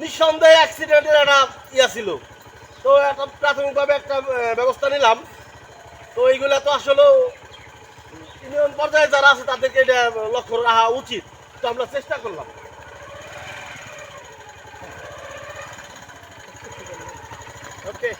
নিঃসন্দেহে অ্যাক্সিডেন্টের একটা ইয়া ছিল, তো একটা প্রাথমিকভাবে একটা ব্যবস্থা নিলাম। তো এইগুলা তো আসলে ইউনিয়ন পর্যায়ে যারা আছে তাদেরকে এটা লক্ষ্য রাখা উচিত, তো আমরা চেষ্টা করলাম। ওকে।